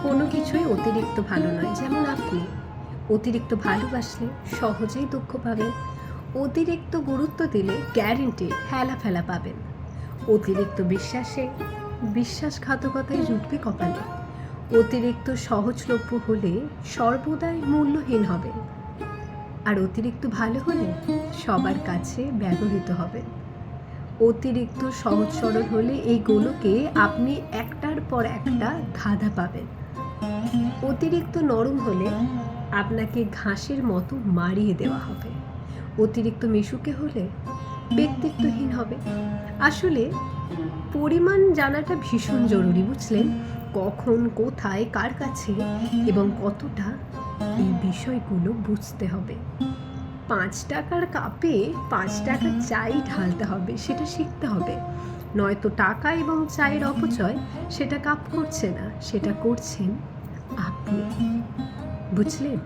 কোনো কিছুই অতিরিক্ত ভালো নয়। যেমন আপনি অতিরিক্ত ভালোবাসলে সহজেই দুঃখ পাবেন, অতিরিক্ত গুরুত্ব দিলে গ্যারেন্টি হেলাফেলা পাবেন, অতিরিক্ত বিশ্বাসে বিশ্বাসঘাতকতায় জুটবে কপালে, অতিরিক্ত সহজলভ্য হলে সর্বদাই মূল্যহীন হবেন, আর অতিরিক্ত ভালো হলে সবার কাছে ব্যবহৃত হবেন। অতিরিক্ত সহজ সরল হলে এই গোলকে আপনি একটার পর একটা ধাঁধা পাবেন। অতিরিক্ত নরম হলে আপনাকে ঘাসের মতো মারিয়ে দেওয়া হবে। অতিরিক্ত মিশুকে হলে ব্যক্তিত্বহীন হবে। আসলে পরিমাণ জানাটা ভীষণ জরুরি, বুঝলেন? কখন, কোথায়, কার কাছে এবং কতটা, এই বিষয়গুলো বুঝতে হবে। 5 টাকার কাপে 5 টাকা চাই ঢালতে হবে, সেটা শিখতে হবে। নয়তো টাকা এবং চায়ের অপচয় সেটা কাপ করছে না, সেটা করছেন আপনি। বুঝলেন?